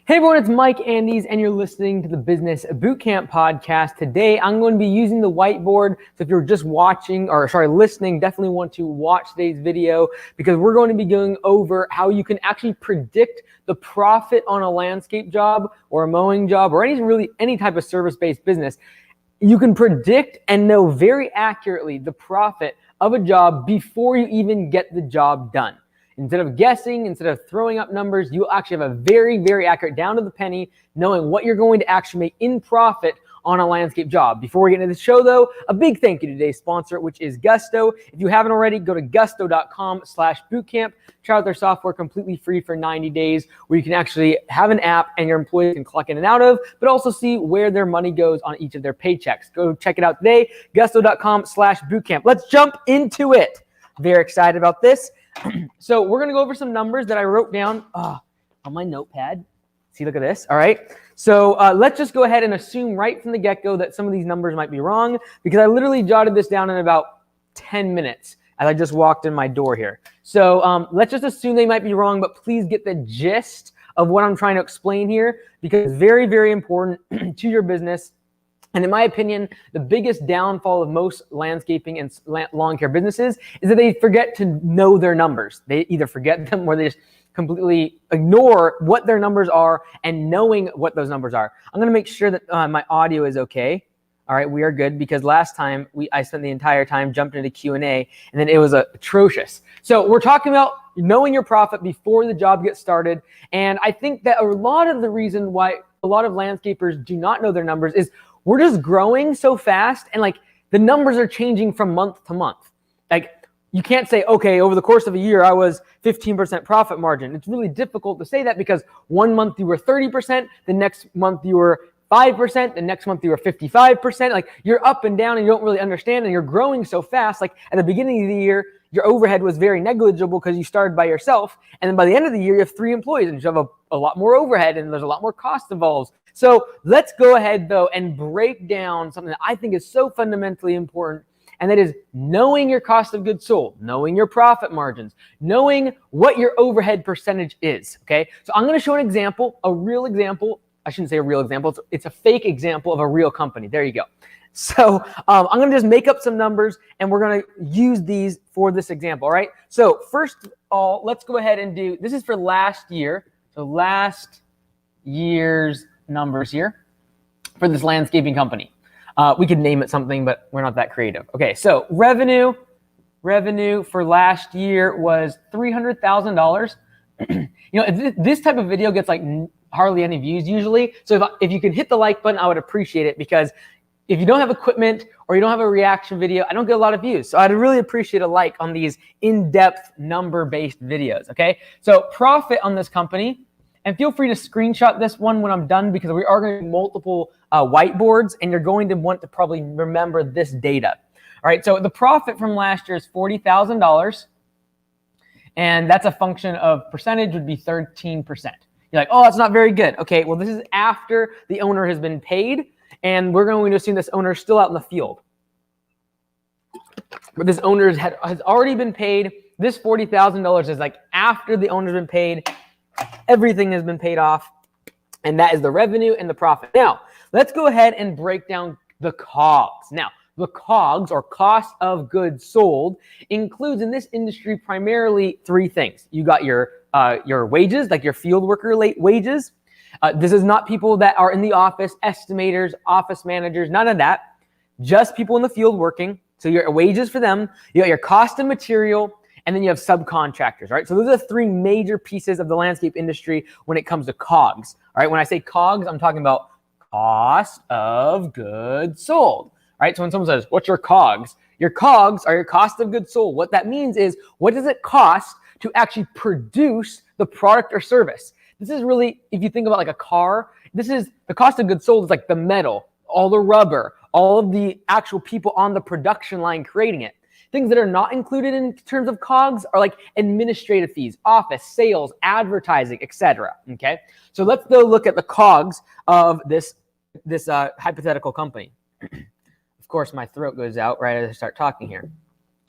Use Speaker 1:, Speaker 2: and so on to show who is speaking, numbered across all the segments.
Speaker 1: Hey everyone, it's Mike Andes, and you're listening to the Business Bootcamp podcast. Today, I'm going to be using the whiteboard. So if you're just listening, definitely want to watch today's video because we're going to be going over how you can actually predict the profit on a landscape job or a mowing job or any type of service-based business. You can predict and know very accurately the profit of a job before you even get the job done. Instead of guessing, instead of throwing up numbers, you'll actually have a very, very accurate, down to the penny, knowing what you're going to actually make in profit on a landscape job. Before we get into the show though, a big thank you to today's sponsor, which is Gusto. If you haven't already, go to gusto.com/bootcamp. Try out their software completely free for 90 days, where you can actually have an app and your employees can clock in and out of, but also see where their money goes on each of their paychecks. Go check it out today, gusto.com/bootcamp. Let's jump into it. Very excited about this. So we're going to go over some numbers that I wrote down on my notepad. See, look at this. All right. So let's just go ahead and assume right from the get-go that some of these numbers might be wrong, because I literally jotted this down in about 10 minutes as I just walked in my door here. So let's just assume they might be wrong, but please get the gist of what I'm trying to explain here, because it's very, very important to your business. And in my opinion, the biggest downfall of most landscaping and lawn care businesses is that they forget to know their numbers. They either forget them or they just completely ignore what their numbers are and knowing what those numbers are. I'm going to make sure that my audio is okay. All right, we are good, because last time I spent the entire time jumping into Q&A and then it was atrocious. So we're talking about knowing your profit before the job gets started. And I think that a lot of the reason why a lot of landscapers do not know their numbers is we're just growing so fast, and like the numbers are changing from month to month. Like you can't say, okay, over the course of a year, I was 15% profit margin. It's really difficult to say that, because one month you were 30%, the next month you were 5%, the next month you were 55%. Like you're up and down and you don't really understand, and you're growing so fast. Like at the beginning of the year, your overhead was very negligible because you started by yourself. And then by the end of the year, you have 3 employees and you have a lot more overhead and there's a lot more cost involved. So let's go ahead though and break down something that I think is so fundamentally important. And that is knowing your cost of goods sold, knowing your profit margins, knowing what your overhead percentage is. Okay. So I'm going to show an example, a real example. I shouldn't say a real example. It's a fake example of a real company. There you go. So I'm going to just make up some numbers and we're going to use these for this example. All right. So first of all, let's go ahead and do, this is for last year. So last year's numbers here for this landscaping company. We could name it something, but we're not that creative. Okay. So revenue for last year was $300,000. You know, this type of video gets like hardly any views usually. So if you can hit the like button, I would appreciate it, because if you don't have equipment or you don't have a reaction video, I don't get a lot of views. So I'd really appreciate a like on these in-depth number-based videos, okay? So profit on this company, and feel free to screenshot this one when I'm done, because we are going to do multiple whiteboards and you're going to want to probably remember this data. All right, so the profit from last year is $40,000, and that's a function of percentage would be 13%. You're like, oh, that's not very good. Okay, well, this is after the owner has been paid, and we're going to assume this owner is still out in the field. But this owner has already been paid. This $40,000 is like after the owner's been paid, everything has been paid off, and that is the revenue and the profit. Now, let's go ahead and break down the COGS. Now, the COGS, or cost of goods sold, includes in this industry primarily 3 things. You got your wages, like your field worker wages. This is not people that are in the office, estimators, office managers, none of that. Just people in the field working. So your wages for them, you got your cost of material, and then you have subcontractors, right? So those are the 3 major pieces of the landscape industry when it comes to COGS. All right, when I say COGS, I'm talking about cost of goods sold. All right, so when someone says, what's your COGS? Your COGS are your cost of goods sold. What that means is, what does it cost to actually produce the product or service? This is really, if you think about like a car, this is the cost of goods sold is like the metal, all the rubber, all of the actual people on the production line creating it. Things that are not included in terms of COGS are like administrative fees, office, sales, advertising, etc. Okay, so let's go look at the COGS of this hypothetical company. Of course, my throat goes out right as I start talking here.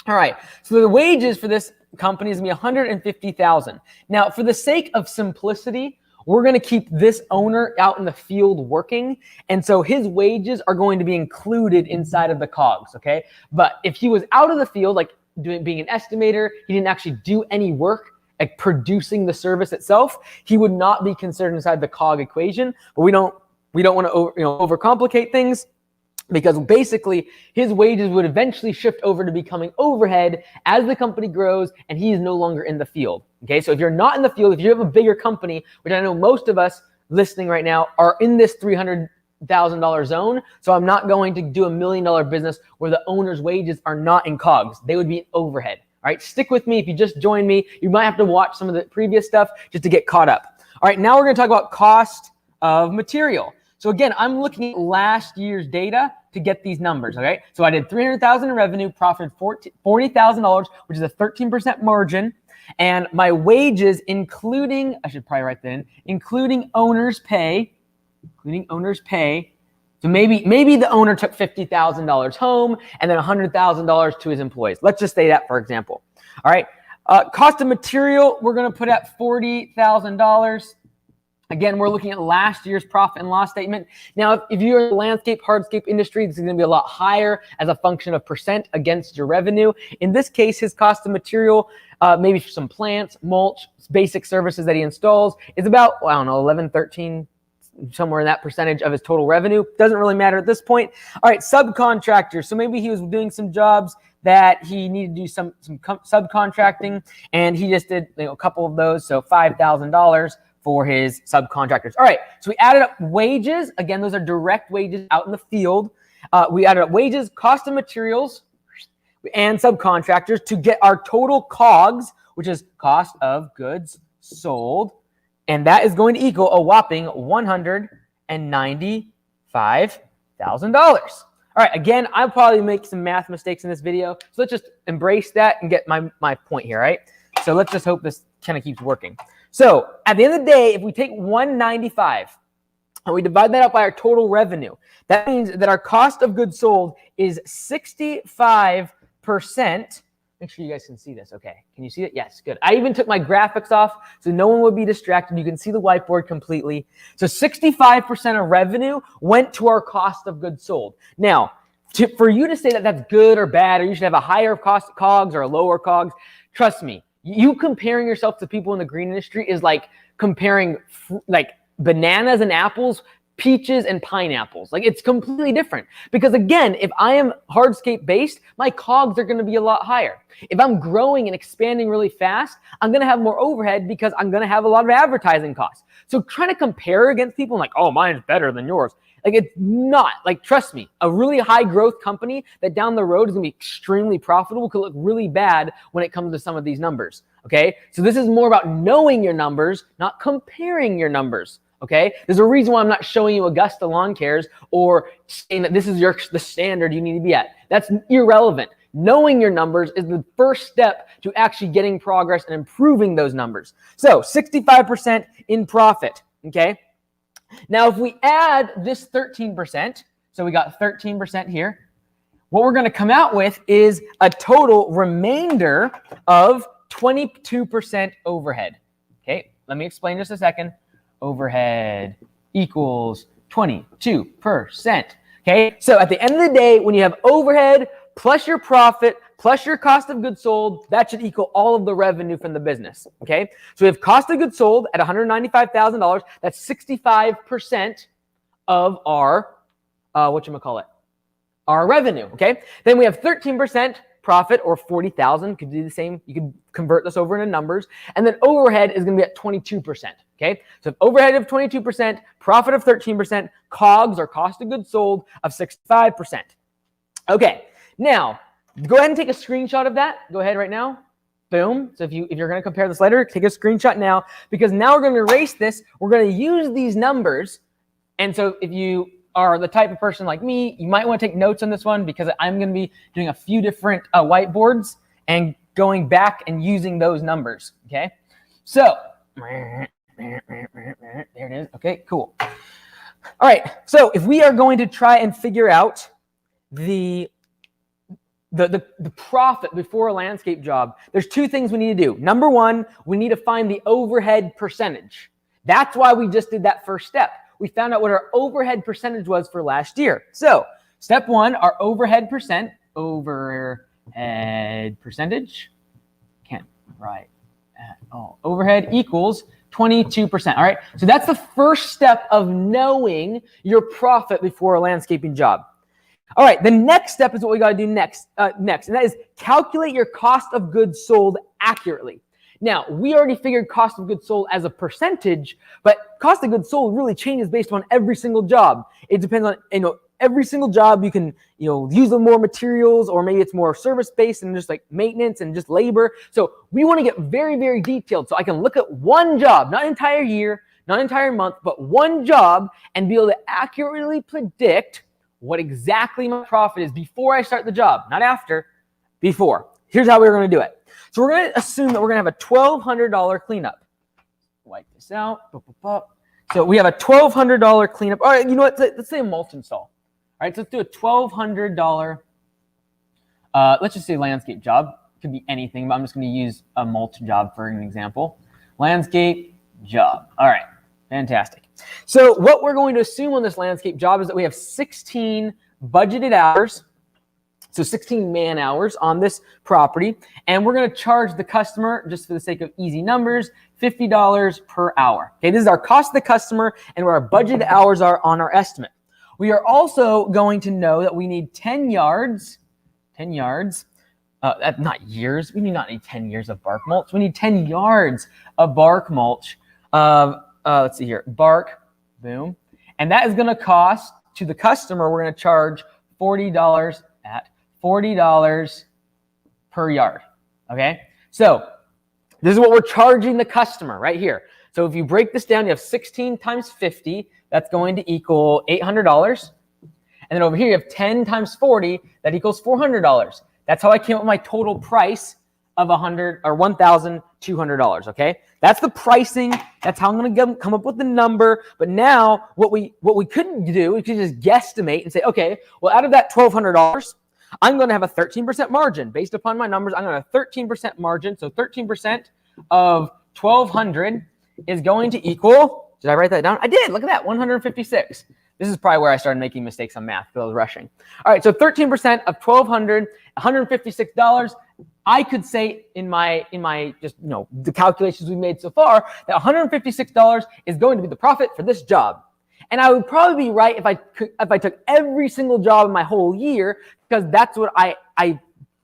Speaker 1: All right, so the wages for this company is going to be $150,000. Now, for the sake of simplicity, we're going to keep this owner out in the field working. And so his wages are going to be included inside of the COGS, okay? But if he was out of the field, like being an estimator, he didn't actually do any work, like producing the service itself, he would not be considered inside the COG equation. But we don't want to overcomplicate things, because basically his wages would eventually shift over to becoming overhead as the company grows and he is no longer in the field. Okay, so if you're not in the field, if you have a bigger company, which I know most of us listening right now are in this $300,000 zone, so I'm not going to do $1 million business where the owner's wages are not in COGS. They would be in overhead. All right, stick with me. If you just joined me, you might have to watch some of the previous stuff just to get caught up. All right, now we're going to talk about cost of material. So again, I'm looking at last year's data to get these numbers, okay? So I did $300,000 in revenue, profited $40,000, which is a 13% margin. And my wages, including, I should probably write that in, including owner's pay. So maybe the owner took $50,000 home and then $100,000 to his employees. Let's just say that, for example. All right, cost of material, we're gonna put at $40,000. Again, we're looking at last year's profit and loss statement. Now, if you're in the landscape, hardscape industry, this is going to be a lot higher as a function of percent against your revenue. In this case, his cost of material, maybe for some plants, mulch, basic services that he installs, is about, I don't know, 11, 13, somewhere in that percentage of his total revenue. Doesn't really matter at this point. All right, subcontractors. So maybe he was doing some jobs that he needed to do some subcontracting, and he just did a couple of those, so $5,000. For his subcontractors. All right, so we added up wages. Again, those are direct wages out in the field. We added up wages, cost of materials, and subcontractors to get our total COGS, which is cost of goods sold. And that is going to equal a whopping $195,000. All right, again, I'll probably make some math mistakes in this video. So let's just embrace that and get my point here, right? So let's just hope this kind of keeps working. So at the end of the day, if we take 195 and we divide that out by our total revenue, that means that our cost of goods sold is 65%. Make sure you guys can see this. Okay. Can you see it? Yes. Good. I even took my graphics off so no one would be distracted. You can see the whiteboard completely. So 65% of revenue went to our cost of goods sold. Now, for you to say that that's good or bad, or you should have a higher cost COGS or a lower COGS, trust me, you comparing yourself to people in the green industry is like comparing like bananas and apples, peaches and pineapples. Like it's completely different. Because again, if I am hardscape based, my COGS are going to be a lot higher. If I'm growing and expanding really fast, I'm going to have more overhead because I'm going to have a lot of advertising costs. So trying to compare against people like, oh, mine's better than yours. Like it's not. Like trust me, a really high growth company that down the road is going to be extremely profitable could look really bad when it comes to some of these numbers. Okay, so this is more about knowing your numbers, not comparing your numbers. Okay, there's a reason why I'm not showing you Augusta Lawn Cares or saying that this is the standard you need to be at. That's irrelevant. Knowing your numbers is the first step to actually getting progress and improving those numbers. So 65% in profit. Okay. Now, if we add this 13%, so we got 13% here, what we're going to come out with is a total remainder of 22% overhead. Okay, let me explain just a second. Overhead equals 22%. Okay, so at the end of the day, when you have overhead plus your profit plus your cost of goods sold, that should equal all of the revenue from the business. Okay, so we have cost of goods sold at $195,000. That's 65% of our our revenue. Okay, then we have 13% profit, or 40,000. Could do the same. You could convert this over into numbers, and then overhead is going to be at 22%. Okay, so overhead of 22%, profit of 13%, COGS or cost of goods sold of 65%. Okay, now go ahead and take a screenshot of that. Go ahead right now. Boom. So if you're going to compare this later, take a screenshot now, because now we're going to erase this. We're going to use these numbers. And so if you are the type of person like me, you might want to take notes on this one, because I'm going to be doing a few different whiteboards and going back and using those numbers. Okay. So there it is. Okay, cool. All right. So if we are going to try and figure out the profit before a landscape job, there's two things we need to do. Number one, we need to find the overhead percentage. That's why we just did that first step. We found out what our overhead percentage was for last year. So step one, our overhead percentage, can't write at all. Overhead equals 22%. All right. So that's the first step of knowing your profit before a landscaping job. All right. The next step is what we got to do next, and that is calculate your cost of goods sold accurately. Now, we already figured cost of goods sold as a percentage, but cost of goods sold really changes based on every single job. It depends on, every single job you can, use more materials, or maybe it's more service-based and just like maintenance and just labor. So we want to get very, very detailed so I can look at one job, not an entire year, not an entire month, but one job, and be able to accurately predict what exactly my profit is before I start the job, not after, before. Here's how we're going to do it. So we're going to assume that we're going to have a $1,200 cleanup. Wipe this out. So we have a $1,200 cleanup. All right, you know what? Let's say a mulch install. All right, so let's do a $1,200, let's just say landscape job. It could be anything, but I'm just going to use a mulch job for an example. Landscape job. All right, fantastic. So what we're going to assume on this landscape job is that we have 16 budgeted hours. So 16 man hours on this property, and we're going to charge the customer, just for the sake of easy numbers, $50 per hour. Okay, this is our cost to the customer and where our budgeted hours are on our estimate. We are also going to know that we need 10 yards, not years, we do not need 10 years of bark mulch. We need 10 yards of bark mulch let's see here, bark, boom. And that is going to cost to the customer, we're going to charge $40 per yard, okay? So this is what we're charging the customer right here. So if you break this down, you have 16 times 50, that's going to equal $800. And then over here, you have 10 times 40, that equals $400. That's how I came up with my total price of $1,200, okay? That's the pricing. That's how I'm going to come up with the number. But now what we couldn't do, we could just guesstimate and say, okay, well, out of that $1,200, I'm going to have a 13% margin. Based upon my numbers, I'm going to have a 13% margin. So 13% of 1,200 is going to equal, did I write that down? I did. Look at that, 156. This is probably where I started making mistakes on math because I was rushing. All right, so 13% of 1,200, $156. I could say in my just, the calculations we made so far that $156 is going to be the profit for this job. And I would probably be right if I took every single job in my whole year, because that's what I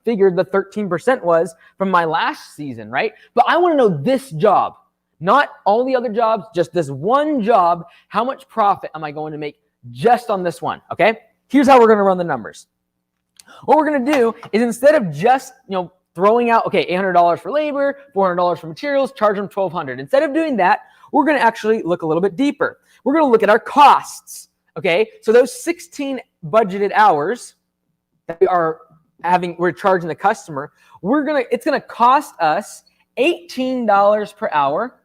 Speaker 1: figured the 13% was from my last season, right? But I want to know this job, not all the other jobs, just this one job. How much profit am I going to make just on this one, okay? Here's how we're going to run the numbers. What we're going to do is, instead of just, throwing out, okay, $800 for labor, $400 for materials, charge them $1,200. Instead of doing that, we're going to actually look a little bit deeper. We're going to look at our costs, okay? So those 16 budgeted hours that we're charging the customer, it's going to cost us $18 per hour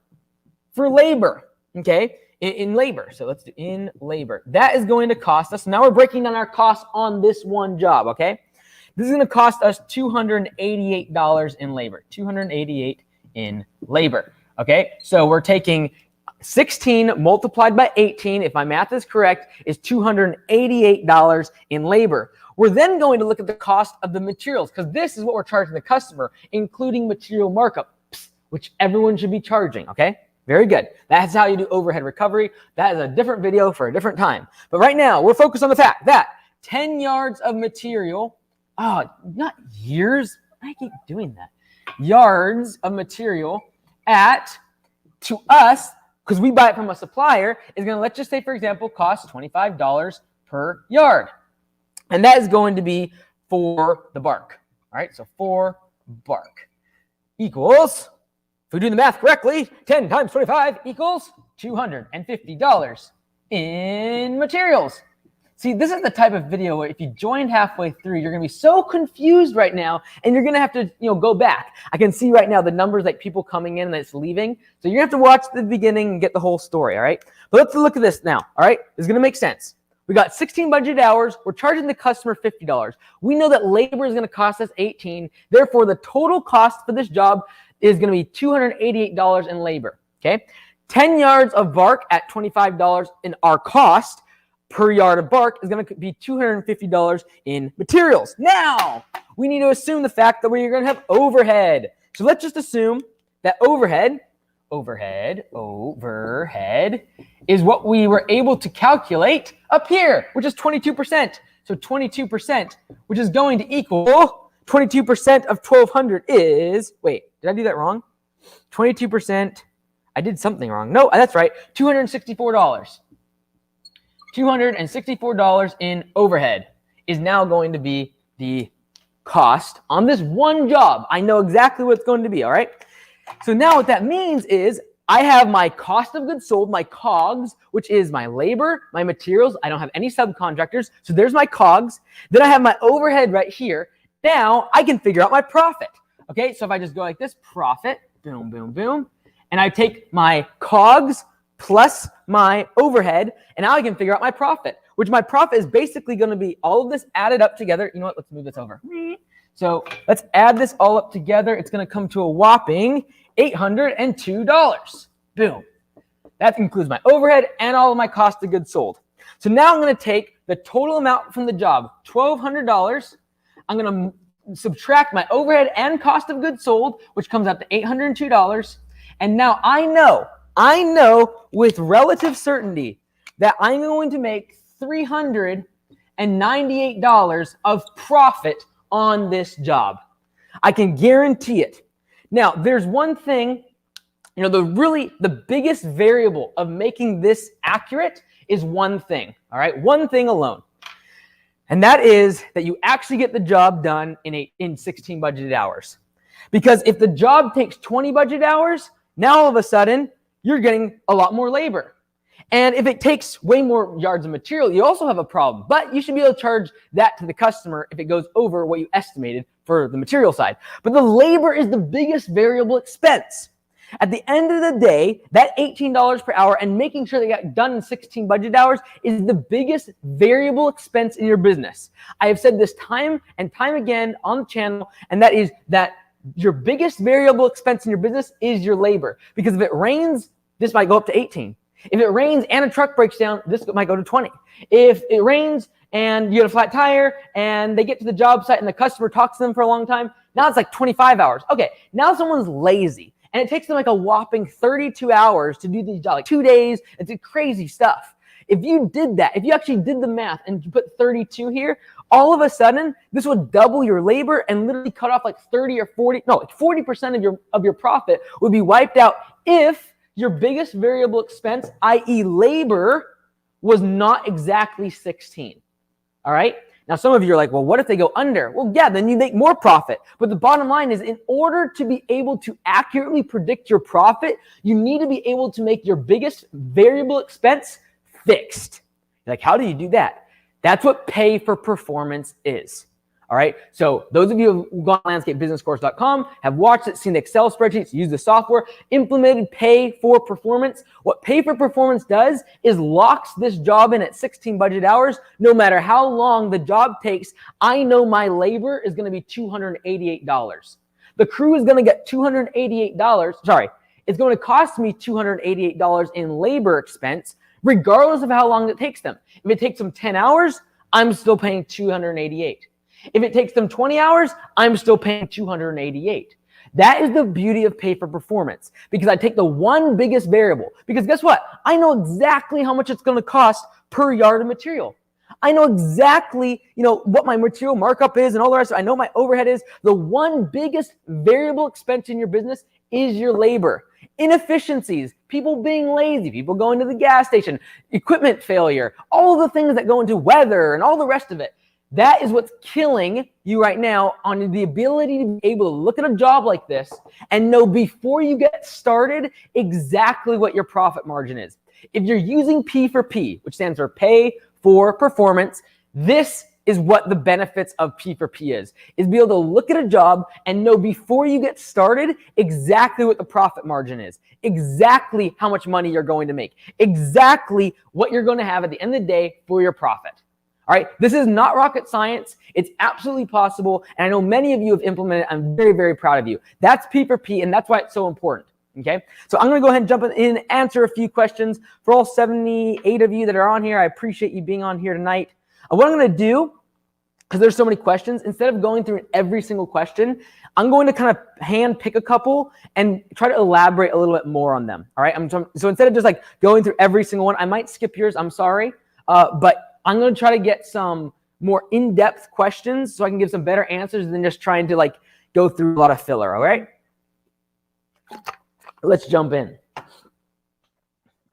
Speaker 1: for labor, okay? In labor. So let's do in labor. That is going to cost us, now we're breaking down our costs on this one job, okay? This is going to cost us $288 in labor. $288 in labor, okay? So we're taking 16 multiplied by 18, if my math is correct, is $288 in labor. We're then going to look at the cost of the materials, because this is what we're charging the customer, including material markup, which everyone should be charging, okay? Very good. That's how you do overhead recovery. That is a different video for a different time. But right now, we're focused on the fact that 10 yards of material, not years, I keep doing that, yards of material to us, because we buy it from a supplier, is going to, let's just say, for example, cost $25 per yard. And that is going to be for the bark. All right, so for bark equals, if we do the math correctly, 10 times 25 equals $250 in materials. See, this is the type of video where if you joined halfway through, you're going to be so confused right now, and you're going to have to, go back. I can see right now the numbers, like people coming in and it's leaving. So you're going to have to watch the beginning and get the whole story, all right? But let's look at this now, all right? This is going to make sense. We got 16 budget hours. We're charging the customer $50. We know that labor is going to cost us $18. Therefore, the total cost for this job is going to be $288 in labor, okay? 10 yards of bark at $25 in our cost per yard of bark is going to be $250 in materials. Now, we need to assume the fact that we're going to have overhead. So let's just assume that overhead is what we were able to calculate up here, which is 22%. So 22%, which is going to equal 22% of 1,200 is, wait, did I do that wrong? 22%, I did something wrong. No, that's right, $264. $264 in overhead is now going to be the cost on this one job. I know exactly what it's going to be, all right? So now what that means is I have my cost of goods sold, my COGS, which is my labor, my materials. I don't have any subcontractors, so there's my COGS. Then I have my overhead right here. Now I can figure out my profit. Okay, so if I just go like this, profit, boom, boom, boom, and I take my COGS plus my overhead, and now I can figure out my profit, which my profit is basically going to be all of this added up together. You know what? Let's move this over. So let's add this all up together. It's going to come to a whopping $802. Boom. That includes my overhead and all of my cost of goods sold. So now I'm going to take the total amount from the job, $1,200. I'm going to subtract my overhead and cost of goods sold, which comes out to $802. And now I know with relative certainty that I'm going to make $398 of profit on this job. I can guarantee it. Now, there's one thing, the biggest variable of making this accurate is one thing, all right? One thing alone. And that is that you actually get the job done in 16 budgeted hours. Because if the job takes 20 budgeted hours, now all of a sudden, you're getting a lot more labor. And if it takes way more yards of material, you also have a problem. But you should be able to charge that to the customer if it goes over what you estimated for the material side. But the labor is the biggest variable expense. At the end of the day, that $18 per hour and making sure they got done in 16 budget hours is the biggest variable expense in your business. I have said this time and time again on the channel, and that is that your biggest variable expense in your business is your labor. Because if it rains, this might go up to 18. If it rains and a truck breaks down, this might go to 20. If it rains and you get a flat tire and they get to the job site and the customer talks to them for a long time, now it's like 25 hours. Okay, now someone's lazy and it takes them like a whopping 32 hours to do these jobs, like 2 days. It's crazy stuff. If you did that, if you actually did the math and you put 32 here, all of a sudden, this would double your labor and literally cut off like 40% of your profit would be wiped out if your biggest variable expense, i.e. labor, was not exactly 16. All right? Now, some of you are like, well, what if they go under? Well, yeah, then you make more profit. But the bottom line is, in order to be able to accurately predict your profit, you need to be able to make your biggest variable expense fixed. You're like, how do you do that? That's what pay for performance is. All right. So those of you who've gone to landscapebusinesscourse.com, have watched it, seen the Excel spreadsheets, used the software, implemented pay for performance. What pay for performance does is locks this job in at 16 budget hours. No matter how long the job takes, I know my labor is going to be $288. The crew is going to get $288. Sorry, it's going to cost me $288 in labor expense, regardless of how long it takes them. If it takes them 10 hours, I'm still paying $288. If it takes them 20 hours, I'm still paying $288. That is the beauty of pay for performance, because I take the one biggest variable. Because guess what? I know exactly how much it's going to cost per yard of material. I know exactly, what my material markup is and all the rest. I know my overhead is. The one biggest variable expense in your business is your labor. Inefficiencies, people being lazy, people going to the gas station, equipment failure, all the things that go into weather and all the rest of it. That is what's killing you right now on the ability to be able to look at a job like this and know before you get started exactly what your profit margin is. If you're using P for P, which stands for pay for performance, this is what the benefits of P for P is be able to look at a job and know before you get started exactly what the profit margin is, exactly how much money you're going to make, exactly what you're going to have at the end of the day for your profit. All right, this is not rocket science. It's absolutely possible. And I know many of you have implemented it. I'm very, very proud of you. That's P for P, and that's why it's so important. Okay, so I'm going to go ahead and jump in and answer a few questions. For all 78 of you that are on here, I appreciate you being on here tonight. What I'm going to do, because there's so many questions, instead of going through every single question, I'm going to kind of hand pick a couple and try to elaborate a little bit more on them. All right, so instead of just like going through every single one, I might skip yours, I'm sorry, but I'm going to try to get some more in-depth questions so I can give some better answers than just trying to like go through a lot of filler. All right, let's jump in.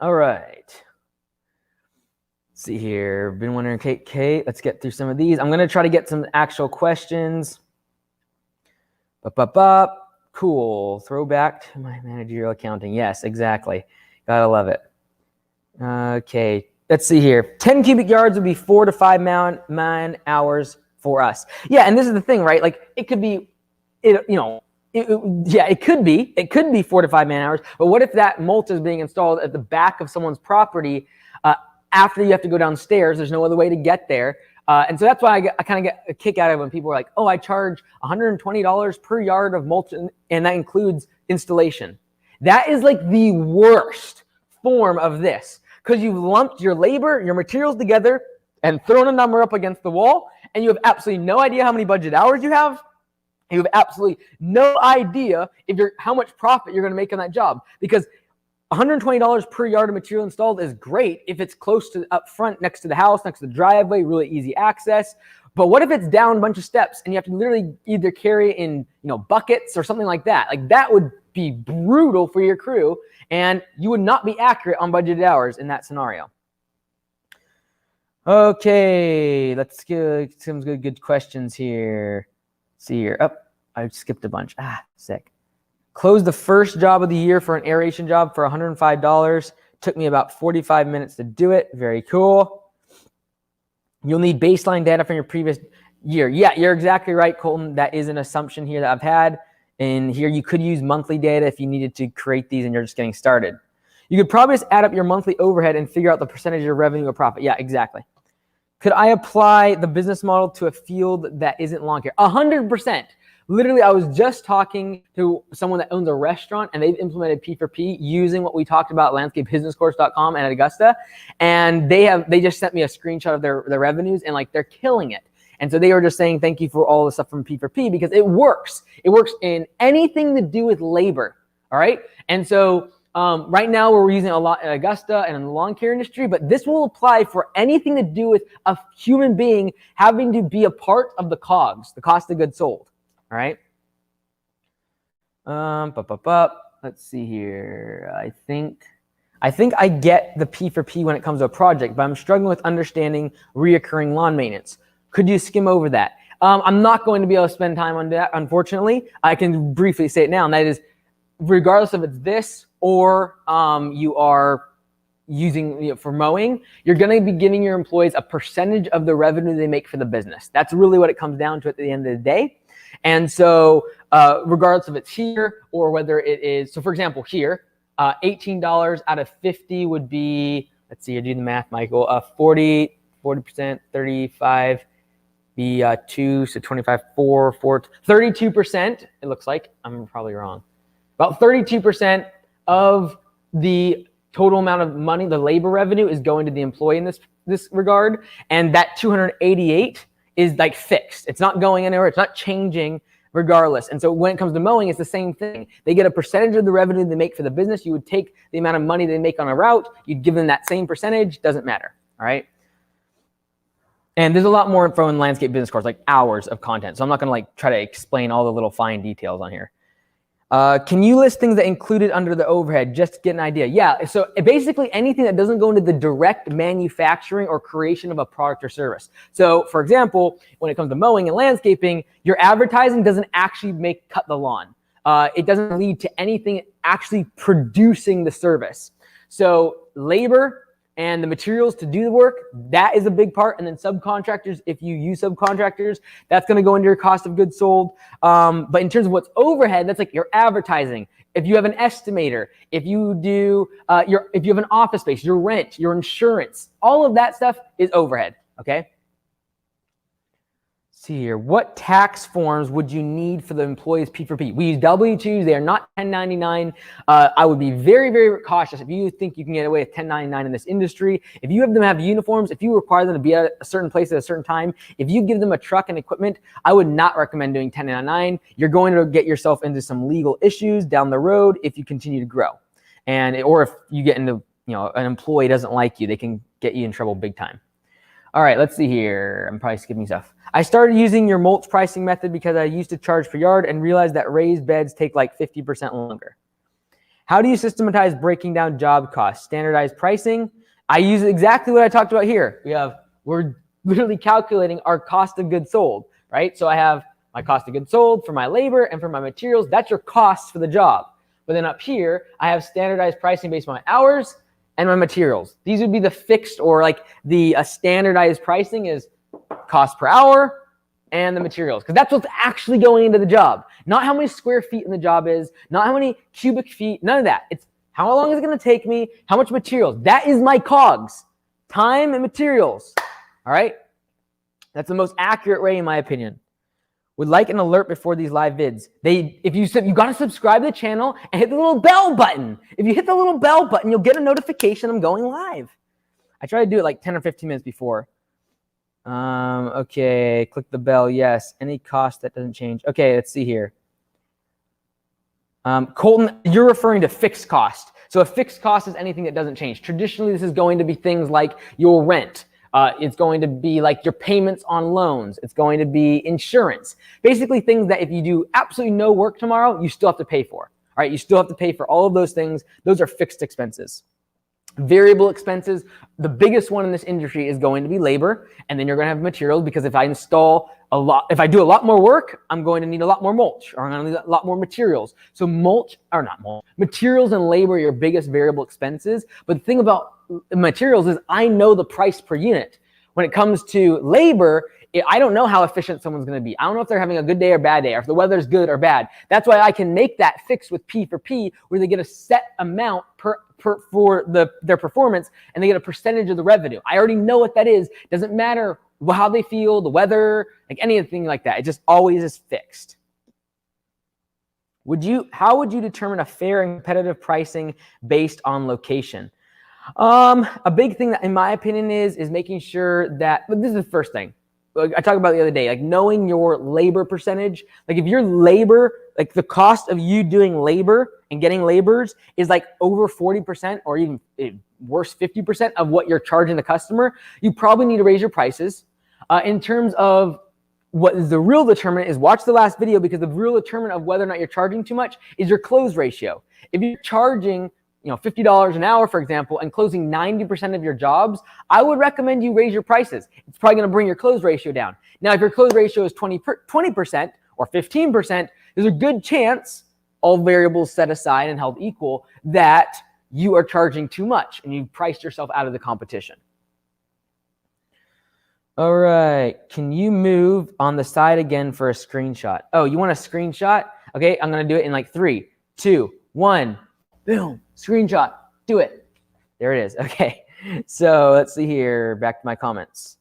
Speaker 1: All right. Let's see here. Been wondering, Kate. Let's get through some of these. I'm going to try to get some actual questions. Cool. Throwback to my managerial accounting. Yes, exactly. Gotta love it. Okay. Let's see here. 10 cubic yards would be 4 to 5 man hours for us. Yeah, and this is the thing, right? Like it could be, it could be 4 to 5 man hours. But what if that mulch is being installed at the back of someone's property? After you have to go downstairs, there's no other way to get there. And so that's why I kind of get a kick out of it when people are like, oh, I charge $120 per yard of mulch, and that includes installation. That is like the worst form of this, because you've lumped your labor, your materials together and thrown a number up against the wall, and you have absolutely no idea how many budget hours you have. You have absolutely no idea how much profit you're going to make on that job, because $120 per yard of material installed is great if it's close to up front, next to the house, next to the driveway, really easy access. But what if it's down a bunch of steps and you have to literally either carry it in, buckets or something like that? Like that would be brutal for your crew, and you would not be accurate on budgeted hours in that scenario. Okay, let's get some good questions here. Let's see here. Oh, I skipped a bunch. Sick. Closed the first job of the year for an aeration job for $105. Took me about 45 minutes to do it. Very cool. You'll need baseline data from your previous year. Yeah, you're exactly right, Colton. That is an assumption here that I've had. And here you could use monthly data if you needed to create these and you're just getting started. You could probably just add up your monthly overhead and figure out the percentage of revenue or profit. Yeah, exactly. Could I apply the business model to a field that isn't lawn care? 100%. Literally, I was just talking to someone that owns a restaurant, and they've implemented P4P using what we talked about, landscapebusinesscourse.com and at Augusta. And they just sent me a screenshot of their revenues, and like they're killing it. And so they were just saying thank you for all the stuff from P4P because it works. It works in anything to do with labor. All right. And so right now we're using a lot at Augusta and in the lawn care industry, but this will apply for anything to do with a human being having to be a part of the COGS, the cost of goods sold. All right. Let's see here. I think I get the P4P when it comes to a project, but I'm struggling with understanding reoccurring lawn maintenance. Could you skim over that? I'm not going to be able to spend time on that, unfortunately. I can briefly say it now, and that is, regardless if it's this or you are using for mowing, you're going to be giving your employees a percentage of the revenue they make for the business. That's really what it comes down to at the end of the day. And so regardless if it's here or whether it is, so for example, here, $18 out of 50 would be, let's see, you're doing the math, Michael, 40%, 35, be 2, so 25, 4, 32%, it looks like, I'm probably wrong. About 32% of the total amount of money, the labor revenue, is going to the employee in this regard. And that 288 is like fixed. It's not going anywhere. It's not changing regardless. And so when it comes to mowing, it's the same thing. They get a percentage of the revenue they make for the business. You would take the amount of money they make on a route. You'd give them that same percentage. Doesn't matter. All right. And there's a lot more info in Landscape Business Course, like hours of content. So I'm not going to like try to explain all the little fine details on here. Can you list things that included under the overhead just to get an idea? Yeah, so basically anything that doesn't go into the direct manufacturing or creation of a product or service. So for example, when it comes to mowing and landscaping, your advertising doesn't actually cut the lawn. It doesn't lead to anything actually producing the service. So labor and the materials to do the work, that is a big part. And then subcontractors, if you use subcontractors, that's going to go into your cost of goods sold. But in terms of what's overhead, that's like your advertising. If you have an estimator, if you do, if you have an office space, your rent, your insurance, all of that stuff is overhead. Okay. see here. What tax forms would you need for the employees P4P? We use W-2s. They are not 1099. I would be very, very cautious if you think you can get away with 1099 in this industry. If you have them have uniforms, if you require them to be at a certain place at a certain time, if you give them a truck and equipment, I would not recommend doing 1099. You're going to get yourself into some legal issues down the road if you continue to grow. Or if you get into, an employee doesn't like you, they can get you in trouble big time. All right, let's see here. I'm probably skipping stuff. I started using your mulch pricing method because I used to charge per yard and realized that raised beds take like 50% longer. How do you systematize breaking down job costs? Standardized pricing. I use exactly what I talked about here. We're literally calculating our cost of goods sold, right? So I have my cost of goods sold for my labor and for my materials. That's your costs for the job. But then up here, I have standardized pricing based on my hours and my materials. These would be the fixed, or like the standardized pricing is cost per hour and the materials, because that's what's actually going into the job. Not how many square feet in the job is, not how many cubic feet, none of that. It's how long is it going to take me, how much materials. That is my COGS, time and materials. All right? That's the most accurate way, in my opinion. Would like an alert before these live vids. If you said, you got to subscribe to the channel and hit the little bell button. If you hit the little bell button, you'll get a notification I'm going live. I try to do it like 10 or 15 minutes before. Okay, click the bell. Yes. Any cost that doesn't change. Okay, let's see here. Colton, you're referring to fixed cost. So a fixed cost is anything that doesn't change. Traditionally, this is going to be things like your rent. It's going to be like your payments on loans. It's going to be insurance. Basically things that if you do absolutely no work tomorrow, you still have to pay for. All right, you still have to pay for all of those things. Those are fixed expenses. Variable expenses, the biggest one in this industry is going to be labor, and then you're going to have materials, because if I do a lot more work, I'm going to need a lot more mulch, or I'm going to need a lot more materials. So materials and labor are your biggest variable expenses. But the thing about materials is I know the price per unit. When it comes to labor, I don't know how efficient someone's going to be. I don't know if they're having a good day or bad day, or if the weather's good or bad. That's why I can make that fix with P4P, where they get a set amount for their performance, and they get a percentage of the revenue. I already know what that is. Doesn't matter how they feel, the weather, like anything like that. It just always is fixed. How would you determine a fair and competitive pricing based on location? A big thing that, in my opinion, is making sure that, this is the first thing I talked about the other day, like knowing your labor percentage. Like if your labor, like the cost of you doing labor and getting laborers is like over 40%, or even worse, 50% of what you're charging the customer, you probably need to raise your prices. In terms of what is the real determinant is, watch the last video, because the real determinant of whether or not you're charging too much is your close ratio. If you're charging $50 an hour, for example, and closing 90% of your jobs, I would recommend you raise your prices. It's probably going to bring your close ratio down. Now, if your close ratio is 20% or 15%, there's a good chance, all variables set aside and held equal, that you are charging too much and you've priced yourself out of the competition. All right. Can you move on the side again for a screenshot? Oh, you want a screenshot? Okay, I'm going to do it in like 3, 2, 1. Boom, screenshot, do it. There it is. Okay, so let's see here, back to my comments.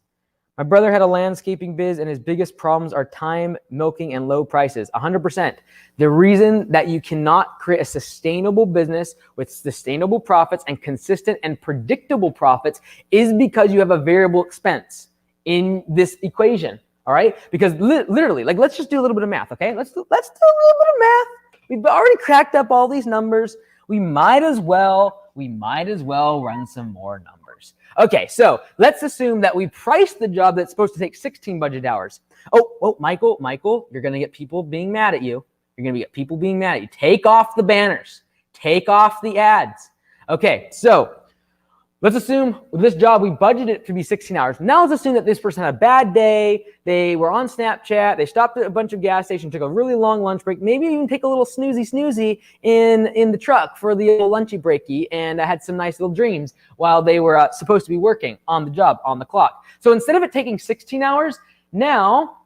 Speaker 1: My brother had a landscaping biz, and his biggest problems are time, milking, and low prices. 100%. The reason that you cannot create a sustainable business with sustainable profits and consistent and predictable profits is because you have a variable expense in this equation. All right, because literally, like, let's just do a little bit of math. Okay, let's do a little bit of math. We've already cracked up all these numbers. We might as well run some more numbers. Okay, so let's assume that we priced the job that's supposed to take 16 budget hours. Oh, Michael, you're going to get people being mad at you. You're going to get people being mad at you. Take off the banners. Take off the ads. Okay, so let's assume with this job, we budgeted it to be 16 hours. Now let's assume that this person had a bad day. They were on Snapchat. They stopped at a bunch of gas stations, took a really long lunch break, maybe even take a little snoozy in the truck for the little lunchy breaky, and had some nice little dreams while they were supposed to be working on the job, on the clock. So instead of it taking 16 hours, now,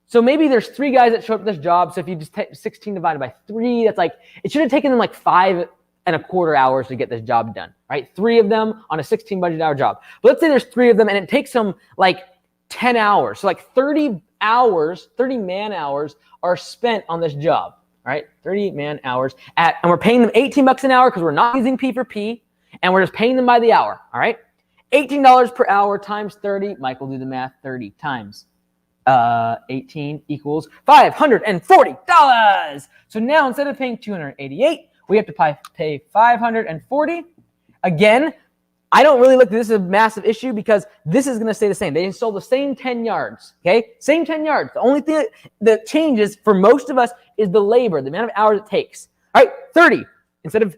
Speaker 1: so maybe there's 3 guys that showed up at this job. So if you just take 16 divided by 3, that's like, it should have taken them like 5.25 hours to get this job done, right? 3 of them on a 16 budget hour job. But let's say there's 3 of them and it takes them like 10 hours. So like 30 hours, 30 man hours are spent on this job. All right, 30 man hours and we're paying them $18 an hour because we're not using P for P, and we're just paying them by the hour. All right, $18 per hour times 30. Michael, do the math. 30 times 18 equals $540. So now instead of paying $288, we have to pay $540. Again, I don't really look at this as a massive issue because this is going to stay the same. They install the same 10 yards, okay? Same 10 yards. The only thing that changes for most of us is the labor, the amount of hours it takes. All right, 30 instead of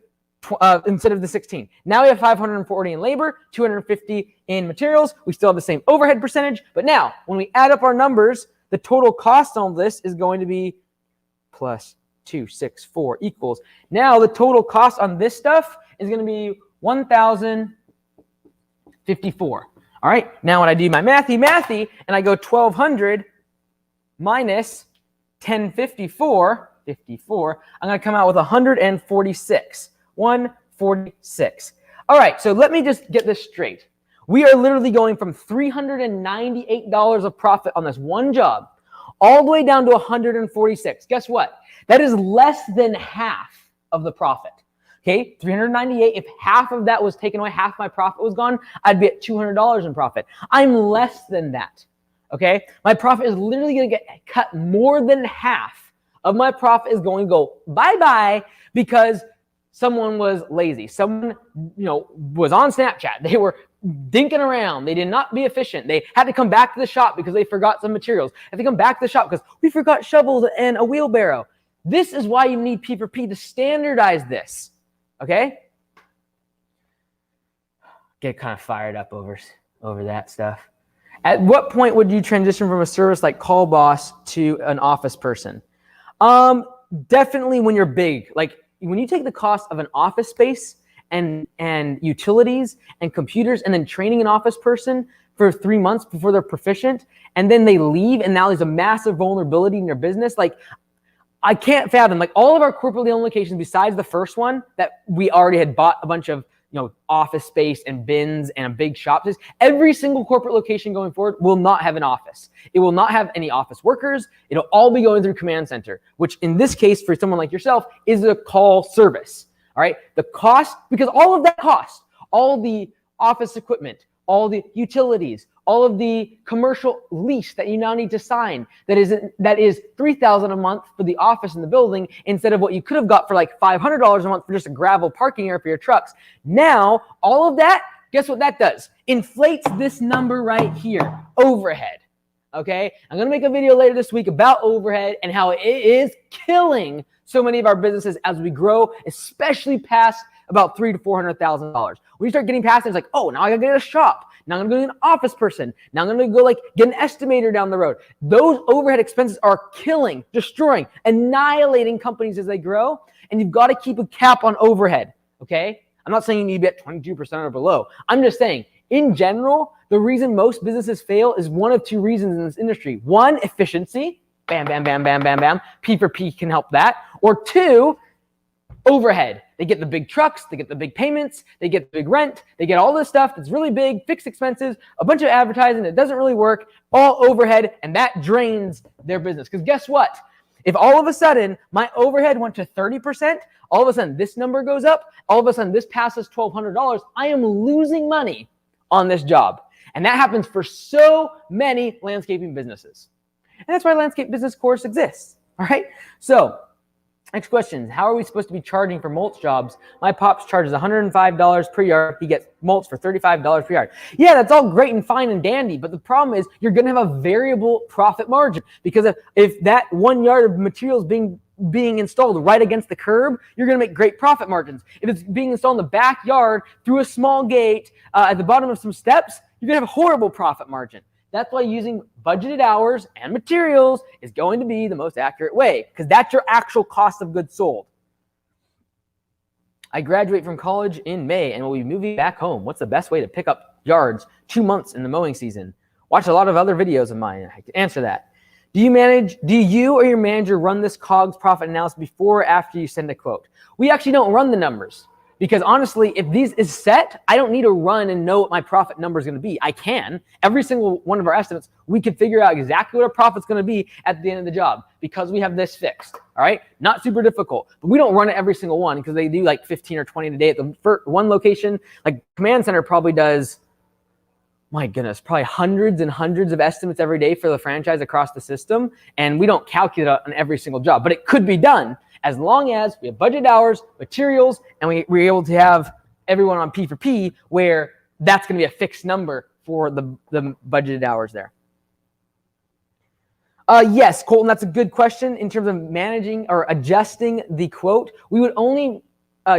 Speaker 1: the 16. Now we have 540 in labor, 250 in materials. We still have the same overhead percentage, but now when we add up our numbers, the total cost on this is going to be plus 264 equals. Now the total cost on this stuff is going to be 1,054. All right, now when I do my mathy and I go 1,200 minus 1054, I'm going to come out with 146. 146. All right, so let me just get this straight. We are literally going from $398 of profit on this one job all the way down to 146. Guess what? That is less than half of the profit. Okay, 398. If half of that was taken away, half my profit was gone, I'd be at $200 in profit. I'm less than that. Okay, my profit is literally going to get cut. More than half of my profit is going to go bye-bye because someone was lazy. Someone, was on Snapchat. They were dinking around. They did not be efficient. They had to come back to the shop because they forgot some materials. They had to come back to the shop because we forgot shovels and a wheelbarrow. This is why you need P for P to standardize this. Okay? Get kind of fired up over that stuff. At what point would you transition from a service like call boss to an office person? Definitely when you're big. Like when you take the cost of an office space and utilities and computers and then training an office person for 3 months before they're proficient, and then they leave and now there's a massive vulnerability in your business. Like I can't fathom, like all of our corporately owned locations besides the first one that we already had bought a bunch of office space and bins and a big shop space. Every single corporate location going forward will not have an office. It will not have any office workers. It'll all be going through command center, which in this case for someone like yourself is a call service. All right. The cost, because all of that cost, all the office equipment, all the utilities, all of the commercial lease that you now need to sign that is $3,000 a month for the office in the building instead of what you could have got for like $500 a month for just a gravel parking area for your trucks. Now, all of that, guess what that does? Inflates this number right here, overhead. Okay? I'm going to make a video later this week about overhead and how it is killing so many of our businesses as we grow, especially past about $300,000 to $400,000. When you start getting past it, it's like, oh, now I gotta get a shop. Now I'm gonna go to an office person. Now I'm gonna go get an estimator down the road. Those overhead expenses are killing, destroying, annihilating companies as they grow. And you've got to keep a cap on overhead. Okay? I'm not saying you need to be at 22% or below. I'm just saying, in general, the reason most businesses fail is one of two reasons in this industry. One, efficiency. Bam, bam, bam, bam, bam, bam. P for P can help that. Or two, overhead. They get the big trucks, they get the big payments, they get the big rent, they get all this stuff that's really big, fixed expenses, a bunch of advertising that doesn't really work, all overhead, and that drains their business. Because guess what? If all of a sudden my overhead went to 30%, all of a sudden this number goes up, all of a sudden this passes $1,200, I am losing money on this job. And that happens for so many landscaping businesses. And that's why Landscape Business Course exists. All right? So, next question, how are we supposed to be charging for mulch jobs? My pops charges $105 per yard. He gets mulch for $35 per yard. Yeah, that's all great and fine and dandy, but the problem is you're going to have a variable profit margin because if that 1 yard of materials being installed right against the curb, you're going to make great profit margins. If it's being installed in the backyard through a small gate at the bottom of some steps, you're going to have a horrible profit margin. That's why using budgeted hours and materials is going to be the most accurate way because that's your actual cost of goods sold. I graduate from college in May and will be moving back home. What's the best way to pick up yards 2 months in the mowing season? Watch a lot of other videos of mine. I can answer that. Do you or your manager run this COGS profit analysis before or after you send a quote? We actually don't run the numbers Because honestly, if these is set, I don't need to run and know what my profit number is going to be. I can. Every single one of our estimates, we can figure out exactly what our profit's going to be at the end of the job because we have this fixed. All right. Not super difficult, but we don't run it every single one because they do like 15 or 20 a day at the first one location. Like Command Center probably does, my goodness, probably hundreds and hundreds of estimates every day for the franchise across the system. And we don't calculate on every single job, but it could be done as long as we have budget hours, materials, and we're able to have everyone on P for P where that's going to be a fixed number for the budgeted hours there. Yes, Colton, that's a good question. In terms of managing or adjusting the quote, we would only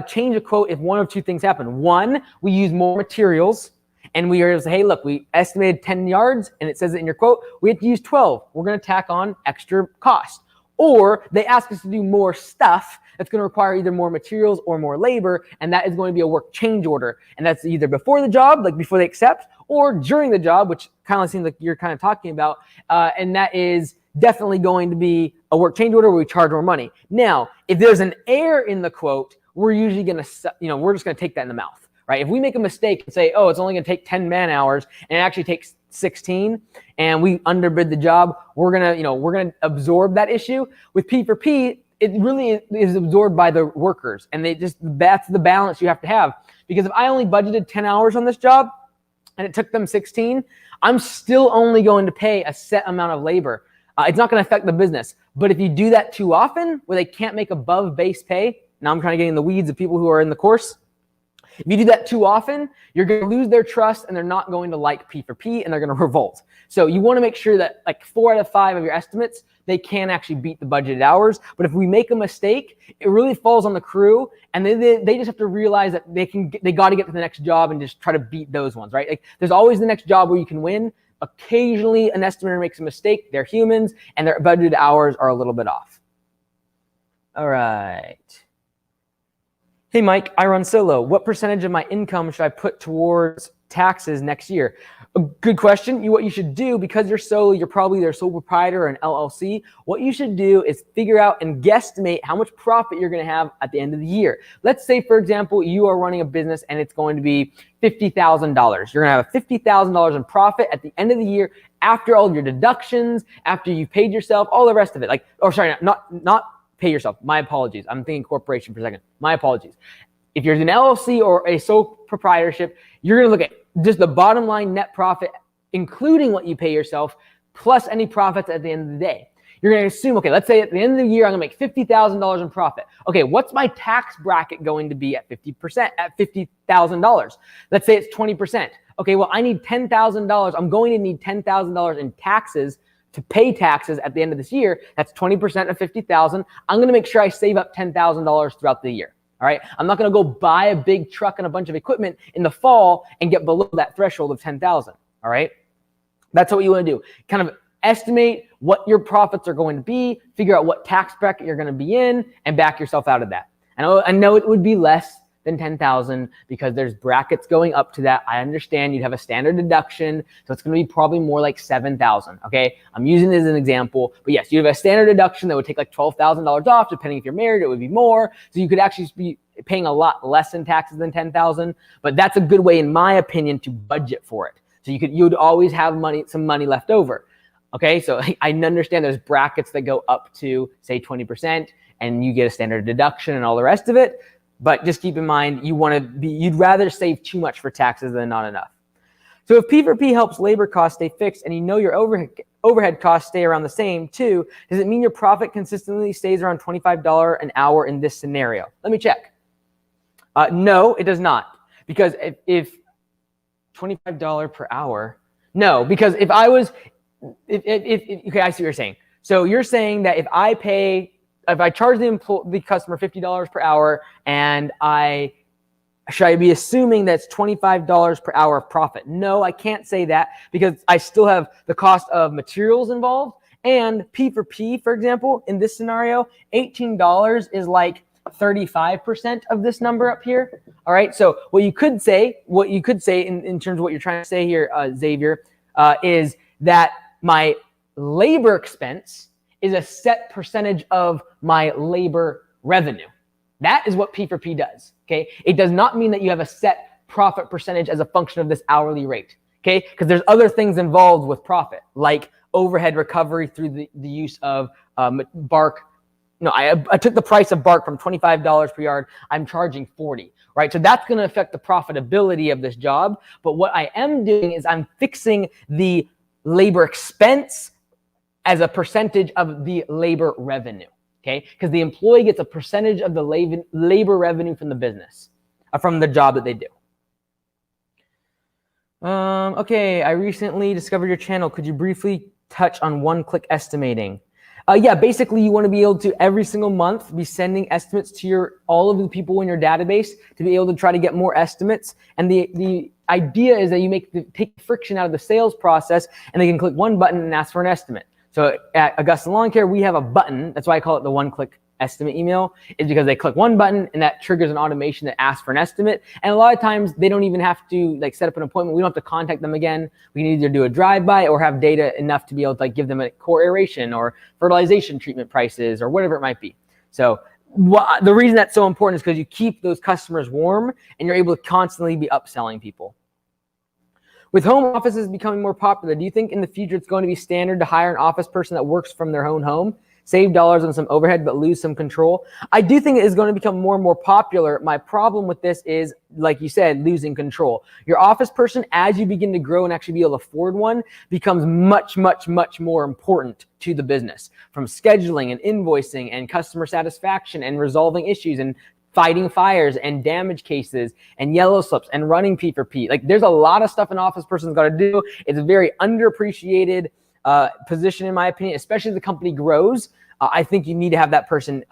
Speaker 1: change a quote if one of two things happen. One, we use more materials. And we are able to say, hey, look, we estimated 10 yards, and it says it in your quote. We have to use 12. We're going to tack on extra cost. Or they ask us to do more stuff that's going to require either more materials or more labor, and that is going to be a work change order. And that's either before the job, like before they accept, or during the job, which kind of seems like you're kind of talking about. And that is definitely going to be a work change order where we charge more money. Now, if there's an error in the quote, we're usually going to, we're just going to take that in the mouth. Right? If we make a mistake and say, oh, it's only going to take 10 man hours and it actually takes 16 and we underbid the job, we're going to absorb that issue. With P for P, it really is absorbed by the workers, and that's the balance you have to have. Because if I only budgeted 10 hours on this job and it took them 16, I'm still only going to pay a set amount of labor. It's not going to affect the business. But if you do that too often where they can't make above base pay, now I'm kind of getting in the weeds of people who are in the course. If you do that too often, you're going to lose their trust and they're not going to like P for P and they're going to revolt. So you want to make sure that like 4 out of 5 of your estimates, they can actually beat the budgeted hours. But if we make a mistake, it really falls on the crew, and they just have to realize that they got to get to the next job and just try to beat those ones, right? Like there's always the next job where you can win. Occasionally an estimator makes a mistake. They're humans and their budgeted hours are a little bit off. All right. Hey, Mike, I run solo. What percentage of my income should I put towards taxes next year? A good question. What you should do, because you're solo, you're probably their sole proprietor or an LLC. What you should do is figure out and guesstimate how much profit you're going to have at the end of the year. Let's say, for example, you are running a business and it's going to be $50,000. You're going to have $50,000 in profit at the end of the year after all of your deductions, after you've paid yourself, all the rest of it. Not pay yourself. My apologies. I'm thinking corporation for a second. My apologies. If you're an LLC or a sole proprietorship, you're going to look at just the bottom line net profit, including what you pay yourself, plus any profits at the end of the day. You're going to assume, okay, let's say at the end of the year, I'm going to make $50,000 in profit. Okay, what's my tax bracket going to be at 50%, at $50,000? Let's say it's 20%. Okay, well, I need $10,000. I'm going to need $10,000 in taxes to pay taxes at the end of this year. That's 20% of 50,000. I'm going to make sure I save up $10,000 throughout the year. All right. I'm not going to go buy a big truck and a bunch of equipment in the fall and get below that threshold of 10,000. All right. That's what you want to do. Kind of estimate what your profits are going to be, figure out what tax bracket you're going to be in, and back yourself out of that. I know it would be less than 10,000 because there's brackets going up to that. I understand you'd have a standard deduction, so it's going to be probably more like 7,000. Okay, I'm using this as an example, but yes, you have a standard deduction that would take like $12,000 off. Depending if you're married, it would be more. So you could actually be paying a lot less in taxes than 10,000. But that's a good way, in my opinion, to budget for it. So you'd always have some money left over. Okay, so I understand there's brackets that go up to say 20%, and you get a standard deduction and all the rest of it. But just keep in mind, you'd rather save too much for taxes than not enough. So if P for P helps labor costs stay fixed and you know your overhead costs stay around the same too, does it mean your profit consistently stays around $25 an hour in this scenario? Let me check. No, it does not. Because if $25 per hour, no, because okay, I see what you're saying. So you're saying that if I charge the customer $50 per hour and should I be assuming that's $25 per hour of profit? No, I can't say that because I still have the cost of materials involved. And P for P, for example, in this scenario, $18 is like 35% of this number up here. All right. So what you could say in terms of what you're trying to say here, Xavier, is that my labor expense is a set percentage of my labor revenue, That is what P for P does, okay? It does not mean that you have a set profit percentage as a function of this hourly rate, okay? Because there's other things involved with profit, like overhead recovery through the use of bark. No, I took the price of bark from $25 per yard. I'm charging 40, right? So that's going to affect the profitability of this job. But what I am doing is I'm fixing the labor expense as a percentage of the labor revenue, okay? Because the employee gets a percentage of the labor revenue from the business, from the job that they do. Okay, I recently discovered your channel. Could you briefly touch on one-click estimating? Yeah, basically you want to be able to every single month be sending estimates to all of the people in your database to be able to try to get more estimates. And the idea is that you take friction out of the sales process, and they can click one button and ask for an estimate. So at Augusta Lawn Care, we have a button. That's why I call it the one-click estimate email, is because they click one button and that triggers an automation that asks for an estimate. And a lot of times they don't even have to set up an appointment. We don't have to contact them again. We can either do a drive-by or have data enough to be able to give them a core aeration or fertilization treatment prices or whatever it might be. So the reason that's so important is because you keep those customers warm and you're able to constantly be upselling people. With home offices becoming more popular, do you think in the future it's going to be standard to hire an office person that works from their own home, save dollars on some overhead, but lose some control? I do think it is going to become more and more popular. My problem with this is, like you said, losing control. Your office person, as you begin to grow and actually be able to afford one, becomes much, much, much more important to the business. From scheduling and invoicing and customer satisfaction and resolving issues and fighting fires and damage cases and yellow slips and running P for P. There's a lot of stuff an office person's got to do. It's a very underappreciated position, in my opinion, especially as the company grows. I think you need to have that person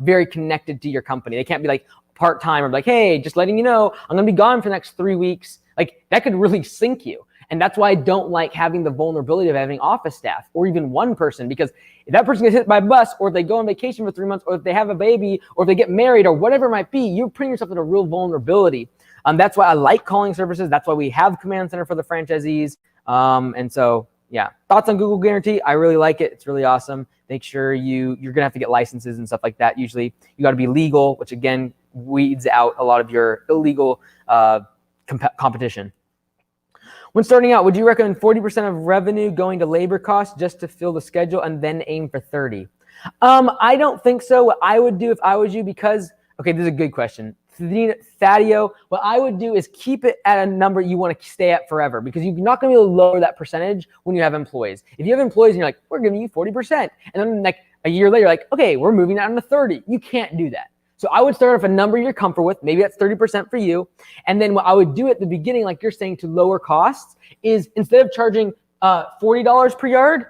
Speaker 1: very connected to your company. They can't be part-time or hey, just letting you know, I'm going to be gone for the next 3 weeks. That could really sink you. And that's why I don't like having the vulnerability of having office staff or even one person, because if that person gets hit by a bus, or if they go on vacation for 3 months, or if they have a baby, or if they get married, or whatever it might be, you're putting yourself in a real vulnerability. That's why I like calling services. That's why we have Command Center for the franchisees. And so, yeah, thoughts on Google Guarantee? I really like it. It's really awesome. Make sure you're going to have to get licenses and stuff like that. Usually you got to be legal, which again, weeds out a lot of your illegal competition. When starting out, would you recommend 40% of revenue going to labor costs just to fill the schedule and then aim for 30? I don't think so. What I would do if I was you, because, okay, this is a good question. Thaddeus, what I would do is keep it at a number you want to stay at forever, because you're not going to be able to lower that percentage when you have employees. If you have employees and you're like, we're giving you 40%, and then a year later, you're like, okay, we're moving that to 30. You can't do that. So I would start off a number you're comfortable with. Maybe that's 30% for you. And then what I would do at the beginning, like you're saying, to lower costs, is instead of charging $40 per yard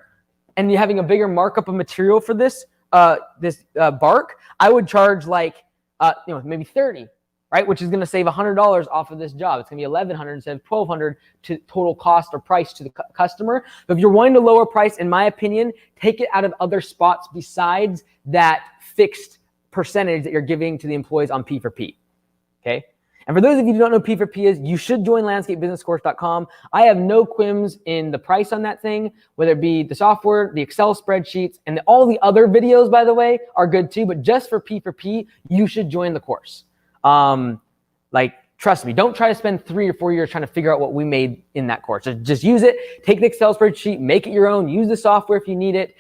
Speaker 1: and you having a bigger markup of material for this bark, I would charge maybe 30, right? Which is going to save $100 off of this job. It's going to be $1,100 instead of $1,200 to total cost or price to the customer. But if you're wanting to lower price, in my opinion, take it out of other spots besides that fixed percentage that you're giving to the employees on P for P, okay? And for those of you who don't know P for P is, you should join landscapebusinesscourse.com. I have no quims in the price on that thing, whether it be the software, the Excel spreadsheets, and all the other videos, by the way, are good too. But just for P, you should join the course. Trust me, don't try to spend 3 or 4 years trying to figure out what we made in that course. Just use it, take the Excel spreadsheet, make it your own, use the software if you need it.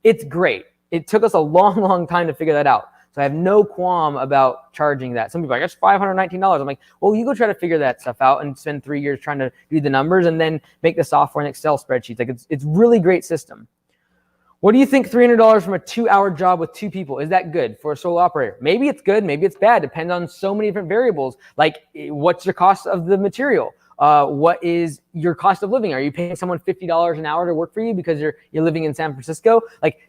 Speaker 1: It's great. It took us a long, long time to figure that out. So I have no qualm about charging that. Some people are like, that's $519. I'm like, well, you go try to figure that stuff out and spend 3 years trying to do the numbers and then make the software and Excel spreadsheets. It's really great system. What do you think $300 from a 2-hour job with 2 people? Is that good for a solo operator? Maybe it's good, maybe it's bad. Depends on so many different variables. Like, what's your cost of the material? What is your cost of living? Are you paying someone $50 an hour to work for you because you're living in San Francisco?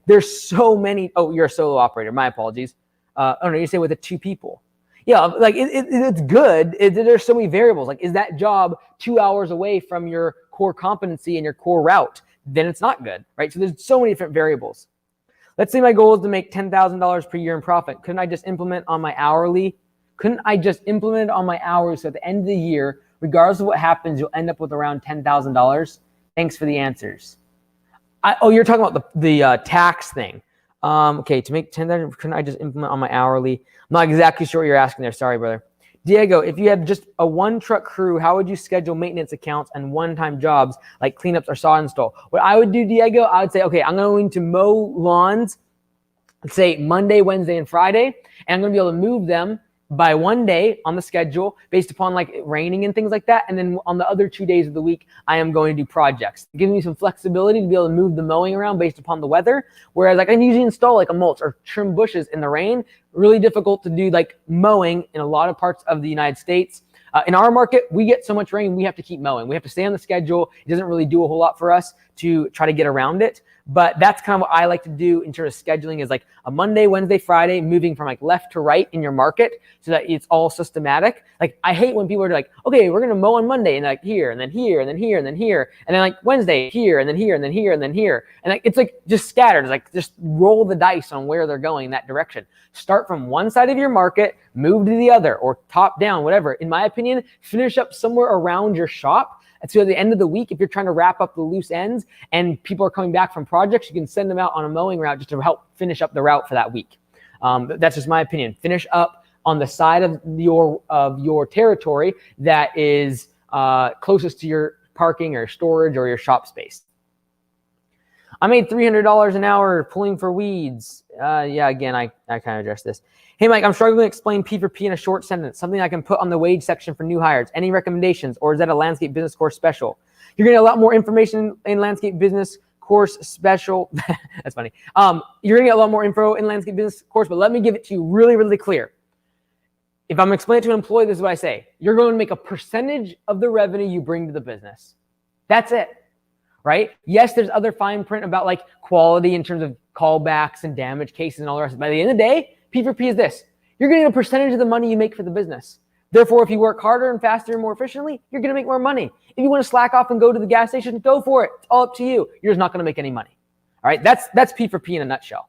Speaker 1: There's so many. Oh, you're a solo operator. My apologies. Oh no, you say with the 2 people. Yeah, it's good. There's so many variables. Is that job 2 hours away from your core competency and your core route? Then it's not good, right? So there's so many different variables. Let's say my goal is to make $10,000 per year in profit. Couldn't I just implement on my hourly? So at the end of the year, regardless of what happens, you'll end up with around $10,000. Thanks for the answers. You're talking about the tax thing. Okay, to make 10,000, couldn't I just implement on my hourly? I'm not exactly sure what you're asking there. Sorry, brother. Diego, if you have just a one truck crew, how would you schedule maintenance accounts and one-time jobs like cleanups or saw install? What I would do, Diego, I would say, okay, I'm going to mow lawns, let's say Monday, Wednesday, and Friday, and I'm going to be able to move them by one day on the schedule based upon like raining and things like that. And then on the other 2 days of the week, I am going to do projects, giving me some flexibility to be able to move the mowing around based upon the weather. Whereas like I can usually install like a mulch or trim bushes in the rain. Really difficult to do like mowing in a lot of parts of the United States. In our market, we get so much rain, we have to keep mowing. We have to stay on the schedule. It doesn't really do a whole lot for us to try to get around it. But that's kind of what I like to do in terms of scheduling is like a Monday, Wednesday, Friday, moving from like left to right in your market so that it's all systematic. Like I hate when people are like, okay, we're going to mow on Monday and like here and then here and then here and then here. And then like Wednesday here and then here and then here and then here. And like, it's like just scattered. It's like just roll the dice on where they're going in that direction. Start from one side of your market, move to the other or top down, whatever. In my opinion, finish up somewhere around your shop. And so at the end of the week, if you're trying to wrap up the loose ends and people are coming back from projects, you can send them out on a mowing route just to help finish up the route for that week. That's just my opinion. Finish up on the side of your territory that is closest to your parking or storage or your shop space. I made $300 an hour pulling for weeds. Yeah, again, I kind of addressed this. Hey, Mike, I'm struggling to explain P4P in a short sentence, something I can put on the wage section for new hires. Any recommendations, or is that a landscape business course special? You're going to get a lot more information in landscape business course special. That's funny. You're going to get a lot more info in landscape business course, but let me give it to you really, really clear. If I'm explaining to an employee, this is what I say. You're going to make a percentage of the revenue you bring to the business. That's it. Right? Yes, there's other fine print about like quality in terms of callbacks and damage cases and all the rest. By the end of the day, P4P is this. You're getting a percentage of the money you make for the business. Therefore, if you work harder and faster and more efficiently, you're going to make more money. If you want to slack off and go to the gas station, go for it. It's all up to you. You're just not going to make any money. All right? That's P4P in a nutshell.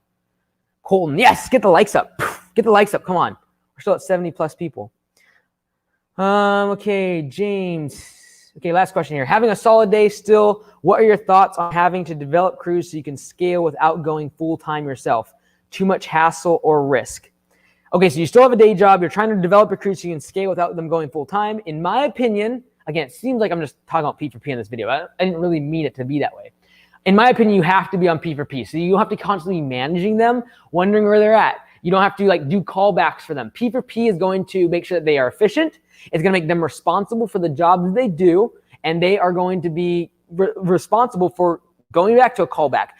Speaker 1: Colton, yes, get the likes up. Get the likes up. Come on. We're still at 70 plus people. Okay, James. Okay, last question here. Having a solid day still, what are your thoughts on having to develop crews so you can scale without going full-time yourself? Too much hassle or risk? Okay, so you still have a day job. You're trying to develop a crew so you can scale without them going full-time. In my opinion, again, it seems like I'm just talking about P4P in this video. I didn't really mean it to be that way. In my opinion, you have to be on P4P. So you don't have to constantly be managing them, wondering where they're at. You don't have to like do callbacks for them. P4P is going to make sure that they are efficient. It's going to make them responsible for the jobs they do, and they are going to be responsible for going back to a callback,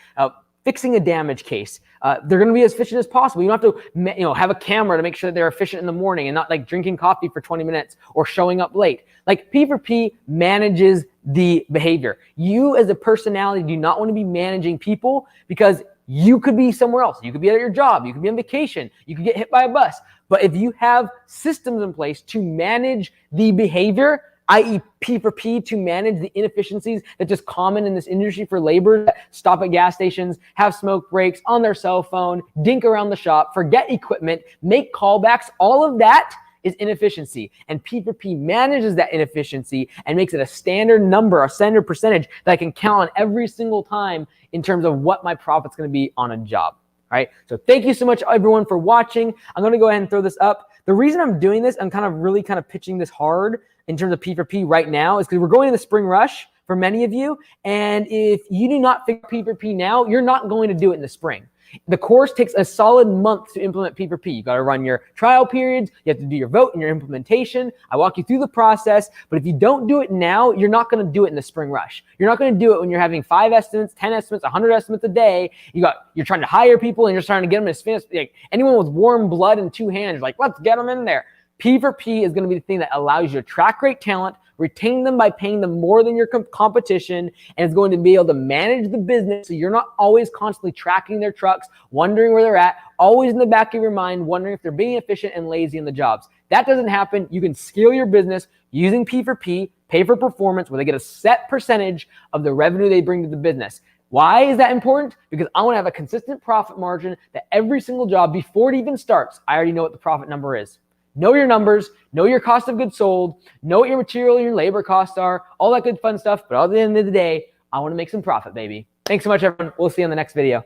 Speaker 1: fixing a damage case. They're going to be as efficient as possible. You don't have to, have a camera to make sure that they're efficient in the morning and not like drinking coffee for 20 minutes or showing up late. Like P4P manages the behavior. You as a personality do not want to be managing people because you could be somewhere else. You could be at your job. You could be on vacation. You could get hit by a bus. But if you have systems in place to manage the behavior, i.e. P4P to manage the inefficiencies that's just common in this industry for laborers that stop at gas stations, have smoke breaks on their cell phone, dink around the shop, forget equipment, make callbacks, all of that is inefficiency. And P4P manages that inefficiency and makes it a standard number, a standard percentage that I can count on every single time in terms of what my profit's going to be on a job. All right. So thank you so much, everyone, for watching. I'm going to go ahead and throw this up. The reason I'm doing this, I'm really pitching this hard in terms of P4P right now is because we're going to the spring rush for many of you. And if you do not figure P4P now, you're not going to do it in the spring. The course takes a solid month to implement P4P. You got to run your trial periods. You have to do your vote and your implementation. I walk you through the process. But if you don't do it now, you're not going to do it in the spring rush. You're not going to do it when you're having 5 estimates, 10 estimates, 100 estimates a day. You're trying to hire people and you're trying to get them as fast. Like anyone with warm blood and 2 hands, like let's get them in there. P4P is going to be the thing that allows you to attract great talent, retain them by paying them more than your competition, and it's going to be able to manage the business so you're not always constantly tracking their trucks, wondering where they're at, always in the back of your mind, wondering if they're being efficient and lazy in the jobs. That doesn't happen. You can scale your business using P4P, pay for performance, where they get a set percentage of the revenue they bring to the business. Why is that important? Because I want to have a consistent profit margin that every single job, before it even starts, I already know what the profit number is. Know your numbers, know your cost of goods sold, know what your material and your labor costs are, all that good fun stuff. But at the end of the day, I want to make some profit, baby. Thanks so much, everyone. We'll see you on the next video.